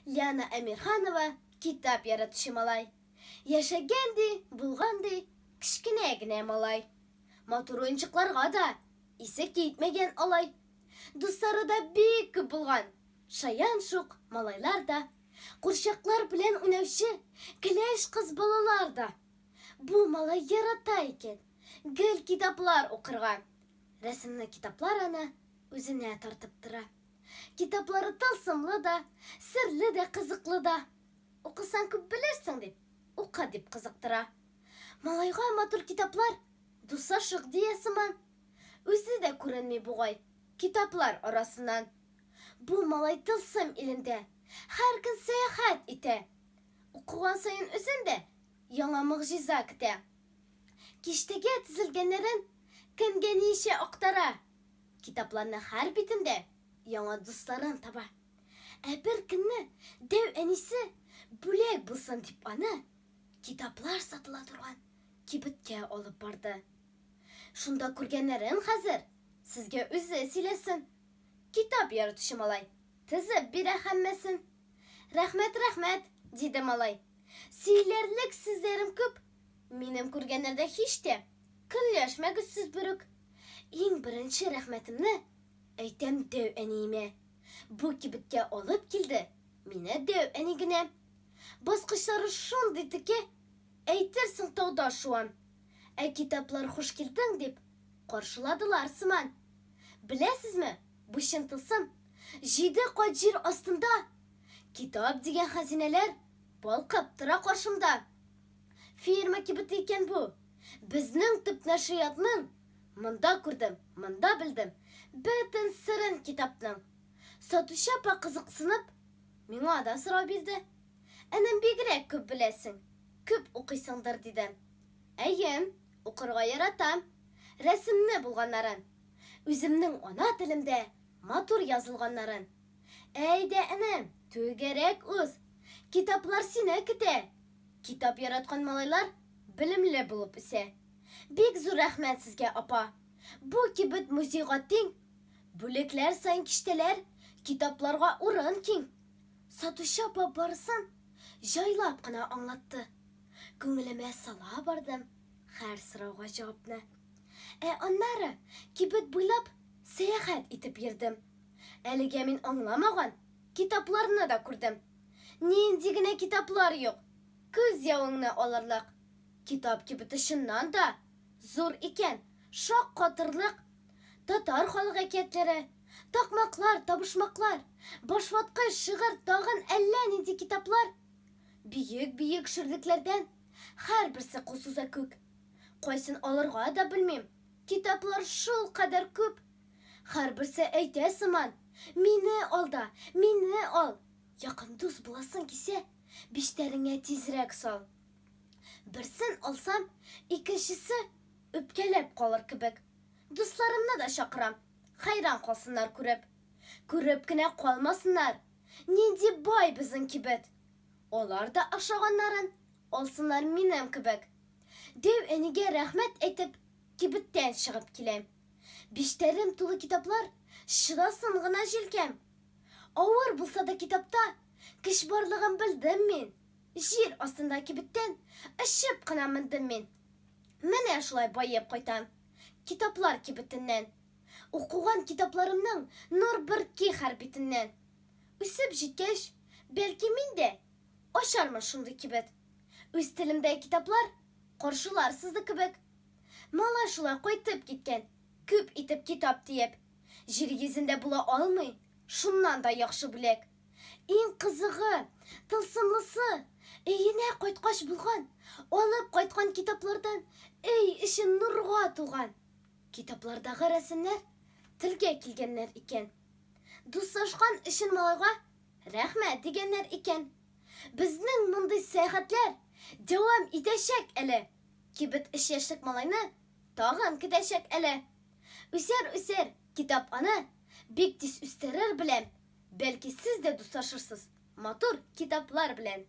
Ляна Әмирханова китап яратучы малай. Яшәгәнди, булганди, кечкенә генә малай. Матур уенчыкларга да исе китмәгән алай. Дуслары да бик күп булган. Шаян шук малайлар да. Курчаклар белән уйнаучы көләш кыз балалар да. Бу малай ярата икән гел китаплар укырга. Рәсемле китаплар аны үзенә тартып тора. Китаплары тылсымлы да, серле дә, кызыклы да. Укысаң күп белерсең дип, ука дип кызыктыра. Малайга матур китаплар дусашык диясыман. Үзе дә күренми бугай китаплар арасыннан. Бу малай тылсым илендә һәр көн сәяхәт итә. Укыган саен үзендә яңа мөгъҗиза көтә. Киштәгә тезелгәннәрен кемгә ничә актара. Китапларның һәр битендә яңа дусларын таба. Ә бер көнне дәү әнисе бүләк булсын дип аны китаплар сатыла торган кибеткә алып барды. Шунда күргәннәрен хәзер сезгә үзе сөйләсен. Китап яратучы малай тезеп бирә һәммәсен. Рәхмәт, рәхмәт, диде малай. Сөйләрлек сүзләрем күп. Минем күргәннәрдә һич тә көнләшмәгез сез бүрек. Иң беренче рәхмәтемне әйтәм дәү әниемә. Бу кибеткә алып килде мине дәү әни генә. Баскычлары шундый текә, әйтерсең тауда шуан. Ә китаплар хуш килдең дип каршыладылар сыман. Беләсезме, бу чын тылсым 7 кат җир астында. Китап дигән хәзинәләр балкып тора каршымда. Фирма кибете икән бу. Безнең төп нәшриятның монда күрдем, монда белдем. Бөтен сырын китапның. Сатучы апа кызыксынып, миңа да сорау бирде. Әнем бигрәк күп беләсең, күп укыйсыңдыр дидем. Әйем, укырга яратам. Рәсемне булганнарын, үземнең ана телемдә матур язылганнарын. Әйдә әнем, түгәрәк уз. Китаплар сине көтә. Китап яраткан малайлар белемле булып үсә. Бик зур рәхмәт сезгә, апа. Бу кибет музейга тиң. Бүлекләр саен киштәләр, китапларга урын киң. Сатучы апа барысын җайлап кына аңлатты. Күңелемә сала бардым һәр сорауга җавапны. Аннары кибет буйлап сәяхәт итеп йөрдем. Әлегә мин аңламаган китапларны да күрдем. Нинди генә китаплар юк. Күз явыңны алырлык. Китап кибете чыннан да зур икән. Шаккатырлык. Татар халык әкиятләре, такмаклар, табышмаклар, башваткыч, шигырь, тагын әллә нинди китаплар. Биек-биек ширлекләрдән һәр берсе кусуза күк. Кайсын алырга да белмим. Китаплар шул кадәр күп. Һәр берсе әйтә сыман: "Мине алда, мине ал. Якын дус буласың кисә, биштәреңә тизрәк сал." Берсен алсам, икенчесе үпкәләп калыр кебек. Дусларымны да чакырам, хайран калсыннар күреп. Күреп кенә калмасыннар. Нинди бай безнең кибет. Алар да ашаганнарын алсыннар минем кебек. Дәү әнигә рәхмәт әйтеп, кибеттән чыгып киләм. Биштәрем тулы китаплар, шыдасын гына җилкәм. Авыр булса да китапта көч барлыгын белдем мин. Җир астында кибеттән очып кына мендем мин. Менә шулай баеп кайтам. Китаплар кибетеннән. Укыган китапларымның нур бөрки хәрбитеннән. Үсеп җиткәч, бәлки мин дә ачармын шундый кибет. Үз телемдә китаплар каршылар сызды кебек. Малай шулай кайтып киткән, күп итеп китап тиеп. Җир йөзендә була алмый, шуннан да яхшы бүләк. Иң кызыгы, тылсымлысы, өенә кайткач булган, алып кайткан китаплардан өй эче нурга тулган. Китаплардагы рәсемнәр телгә килгәннәр икән. Дуслашкан өчен малайга рәхмәт дигәннәр икән. Безнең мондый сәяхәтләр дәвам итәчәк әле. Кибет 3 яшьлек малайны тагын көтәчәк әле. Үсәр, китап аны бик тиз үстерер беләм. Бәлки сез дә дуслашырсыз матур китаплар белән.